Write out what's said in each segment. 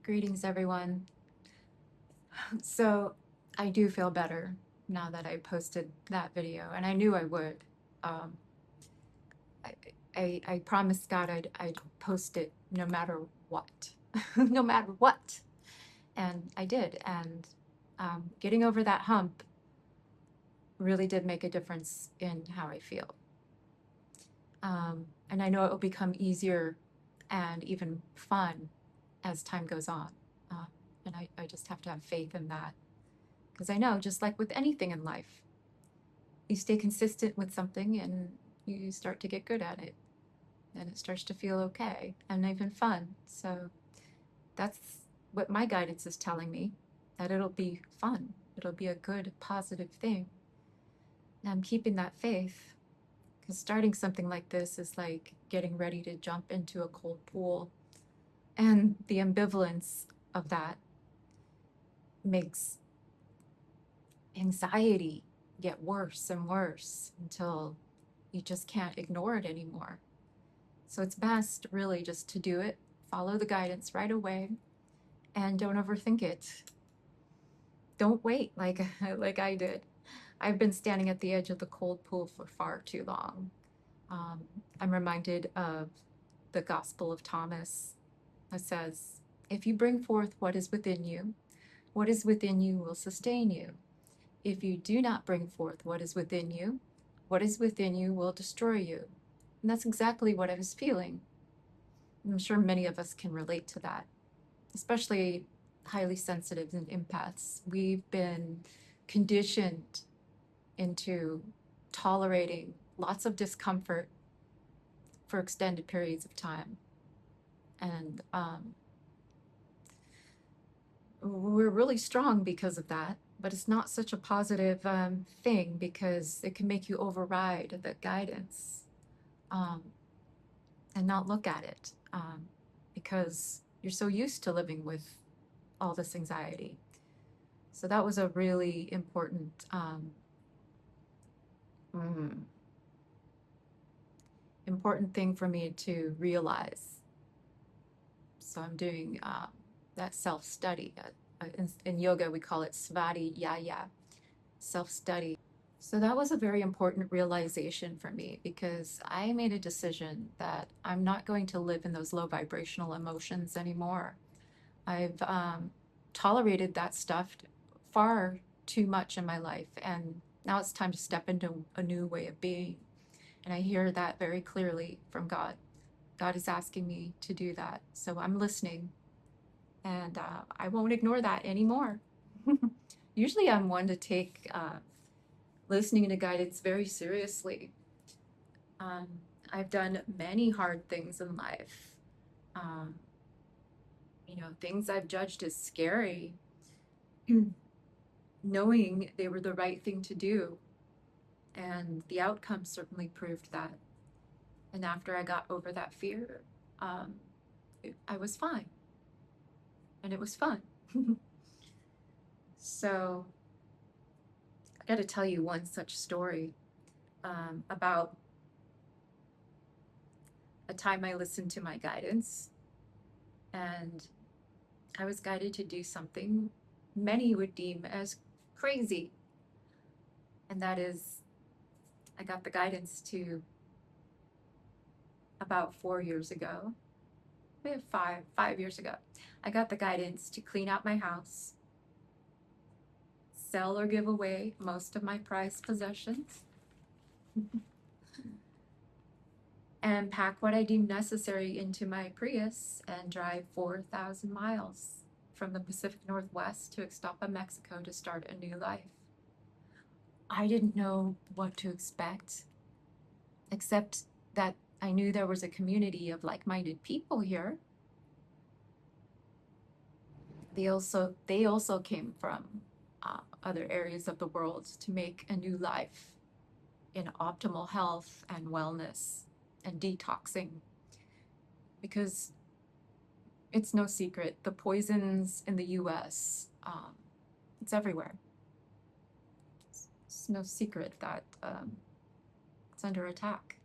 Greetings, everyone. So I do feel better now that I posted that video, and I knew I would. Um, I, I promised God I'd post it no matter what, no matter what, and I did. And getting over that hump really did make a difference in how I feel. And I know it will become easier and even fun as time goes on. Uh, and I just have to have faith in that. Because I know, just like with anything in life, you stay consistent with something and you start to get good at it. And it starts to feel okay and even fun. So that's what my guidance is telling me, that it'll be fun. It'll be a good, positive thing. And I'm keeping that faith because starting something like this is like getting ready to jump into a cold pool. And the ambivalence of that makes anxiety get worse and worse until you just can't ignore it anymore. So it's best really just to do it, follow the guidance right away, and don't overthink it. Don't wait like like I did. I've been standing at the edge of the cold pool for far too long. Um, I'm reminded of the Gospel of Thomas that says, "If you bring forth what is within you, what is within you will sustain you. If you do not bring forth what is within you, what is within you will destroy you." And that's exactly what I was feeling. I'm sure many of us can relate to that, especially highly sensitive and empaths. We've been conditioned into tolerating lots of discomfort for extended periods of time. And we're really strong because of that, but it's not such a positive thing because it can make you override the guidance um, and not look at it because you're so used to living with all this anxiety. So that was a really mm, important thing for me to realize. So I'm doing that self-study. In yoga, we call it svadhyaya, self-study. So that was a very important realization for me because I made a decision that I'm not going to live in those low vibrational emotions anymore. I've tolerated that stuff far too much in my life, and now it's time to step into a new way of being. And I hear that very clearly from God. God is asking me to do that. So I'm listening, and I won't ignore that anymore. Usually, I'm one to take listening to guidance very seriously. Um, I've done many hard things in life. Um, things I've judged as scary, knowing they were the right thing to do. And the outcome certainly proved that. And after I got over that fear, um, I was fine. And it was fun. So I got to tell you one such story about a time I listened to my guidance and I was guided to do something many would deem as crazy. And that is, I got the guidance to about 4 years ago, maybe five years ago. I got the guidance to clean out my house, sell or give away most of my prized possessions, and pack what I deemed necessary into my Prius and drive 4,000 miles from the Pacific Northwest to Ixtapa, Mexico to start a new life. I didn't know what to expect, except that I knew there was a community of like-minded people here. They also came from other areas of the world to make a new life in optimal health and wellness and detoxing, because it's no secret the poisons in the US, it's everywhere. It's no secret that it's under attack.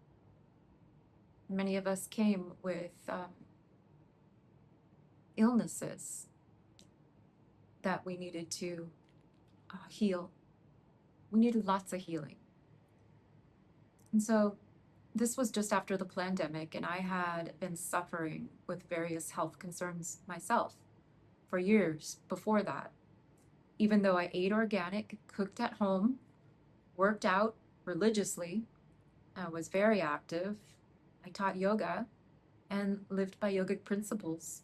Many of us came with illnesses that we needed to heal. We needed lots of healing. And so this was just after the pandemic, and I had been suffering with various health concerns myself for years before that. Even though I ate organic, cooked at home, worked out religiously, I was very active, I taught yoga, and lived by yogic principles,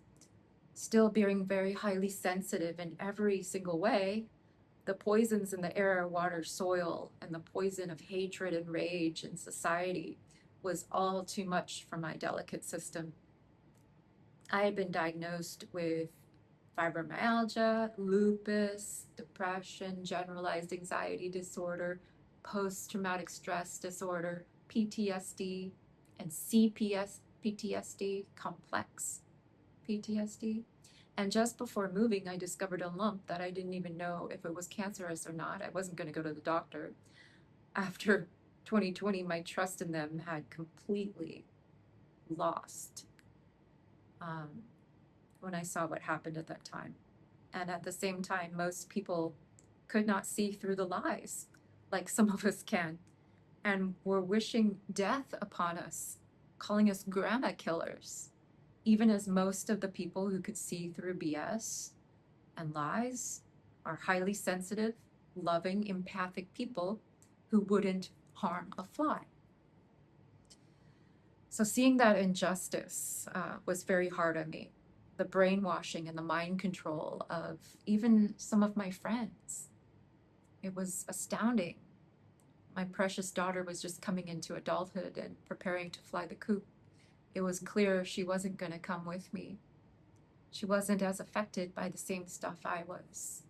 still being very highly sensitive in every single way. The poisons in the air, water, soil, and the poison of hatred and rage in society was all too much for my delicate system. I had been diagnosed with fibromyalgia, lupus, depression, generalized anxiety disorder, post-traumatic stress disorder, PTSD, and CPS PTSD, complex PTSD. And just before moving, I discovered a lump that I didn't even know if it was cancerous or not. I wasn't going to go to the doctor. After 2020, my trust in them had completely lost when I saw what happened at that time. And at the same time, most people could not see through the lies like some of us can, and were wishing death upon us, calling us grandma killers, even as most of the people who could see through BS and lies are highly sensitive, loving, empathic people who wouldn't harm a fly. So seeing that injustice was very hard on me. The brainwashing and the mind control of even some of my friends. It was astounding. My precious daughter was just coming into adulthood and preparing to fly the coop. It was clear she wasn't going to come with me. She wasn't as affected by the same stuff I was.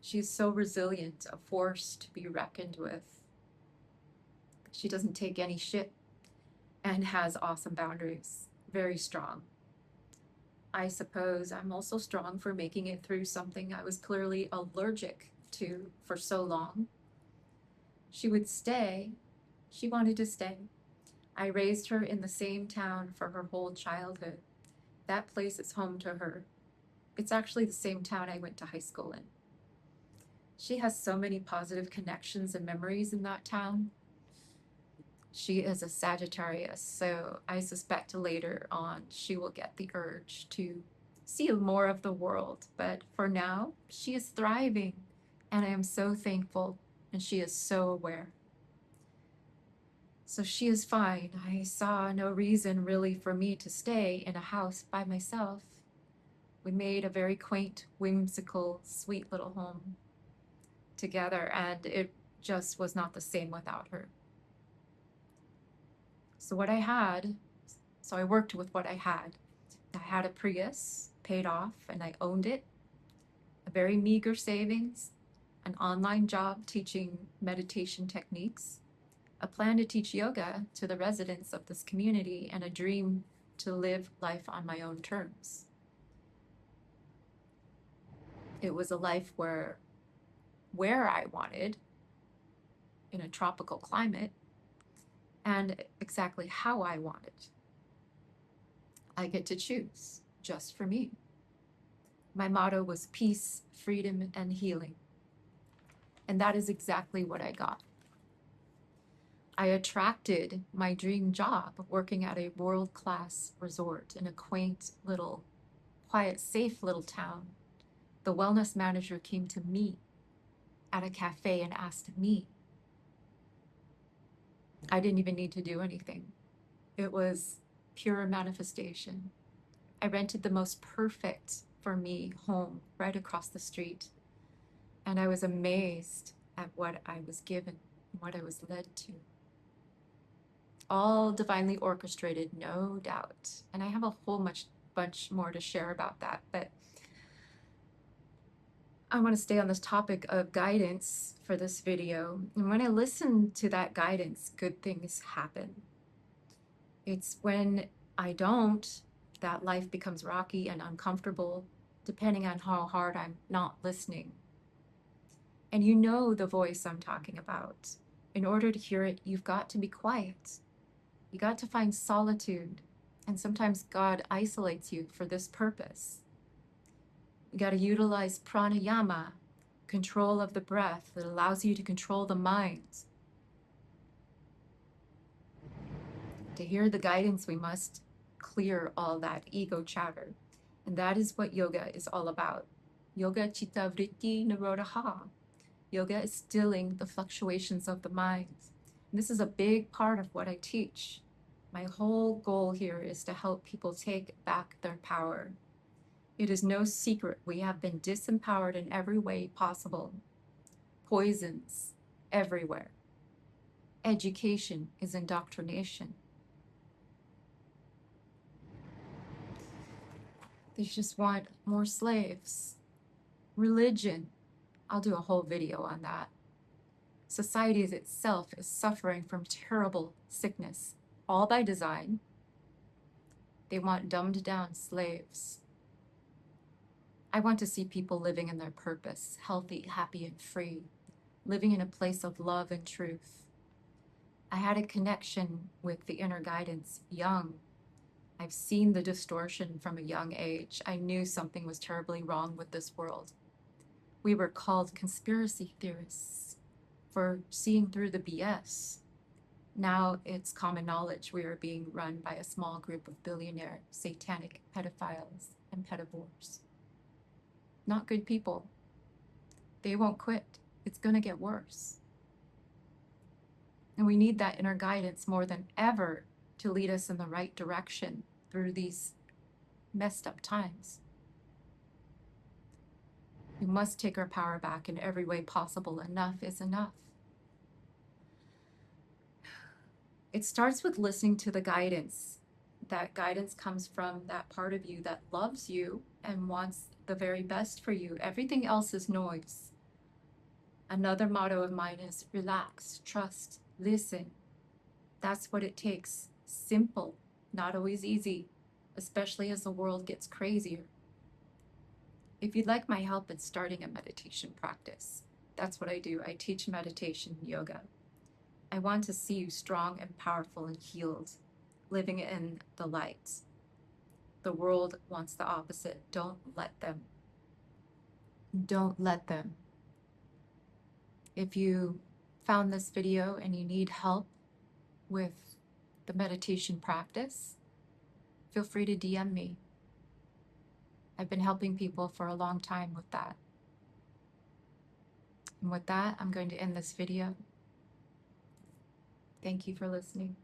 She's so resilient, a force to be reckoned with. She doesn't take any shit and has awesome boundaries, very strong. I suppose I'm also strong for making it through something I was clearly allergic to for so long. She would stay. She wanted to stay. I raised her in the same town for her whole childhood. That place is home to her. It's actually the same town I went to high school in. She has so many positive connections and memories in that town. She is a Sagittarius, so I suspect later on she will get the urge to see more of the world. But for now, she is thriving, and I am so thankful, and she is so aware. So she is fine. I saw no reason really for me to stay in a house by myself. We made a very quaint, whimsical, sweet little home together, and it just was not the same without her. So I worked with what I had. I had a Prius, paid off, and I owned it. A very meager savings, an online job teaching meditation techniques, a plan to teach yoga to the residents of this community, and a dream to live life on my own terms. It was a life where I wanted, in a tropical climate, and exactly how I wanted. I get to choose, just for me. My motto was peace, freedom, and healing. And that is exactly what I got. I attracted my dream job working at a world-class resort in a quaint little, quiet, safe little town. The wellness manager came to me at a cafe and asked me. I didn't even need to do anything. It was pure manifestation. I rented the most perfect for me home right across the street. And I was amazed at what I was given, what I was led to. All divinely orchestrated, no doubt. And I have a whole bunch more to share about that, but I want to stay on this topic of guidance for this video. And when I listen to that guidance, good things happen. It's when I don't that life becomes rocky and uncomfortable, depending on how hard I'm not listening. And you know the voice I'm talking about. In order to hear it, you've got to be quiet. You got to find solitude. And sometimes God isolates you for this purpose. You got to utilize pranayama, control of the breath that allows you to control the mind. To hear the guidance, we must clear all that ego chatter. And that is what yoga is all about. Yoga chitta vritti nirodha. Yoga is stilling the fluctuations of the mind. And this is a big part of what I teach. My whole goal here is to help people take back their power. It is no secret we have been disempowered in every way possible. Poisons everywhere. Education is indoctrination. They just want more slaves. Religion, I'll do a whole video on that. Society itself is suffering from terrible sickness, all by design. They want dumbed down slaves. I want to see people living in their purpose, healthy, happy, and free, living in a place of love and truth. I had a connection with the inner guidance young. I've seen the distortion from a young age. I knew something was terribly wrong with this world. We were called conspiracy theorists for seeing through the BS. Now it's common knowledge we are being run by a small group of billionaire satanic pedophiles and pedivores. Not good people. They won't quit. It's going to get worse. And we need that inner guidance more than ever to lead us in the right direction through these messed up times. We must take our power back in every way possible. Enough is enough. It starts with listening to the guidance. That guidance comes from that part of you that loves you and wants the very best for you. Everything else is noise. Another motto of mine is relax, trust, listen. That's what it takes. Simple, not always easy, especially as the world gets crazier. If you'd like my help in starting a meditation practice, that's what I do. I teach meditation and yoga. I want to see you strong and powerful and healed, living in the light. The world wants the opposite. Don't let them. Don't let them. If you found this video and you need help with the meditation practice, feel free to DM me. I've been helping people for a long time with that. And with that, I'm going to end this video. Thank you for listening.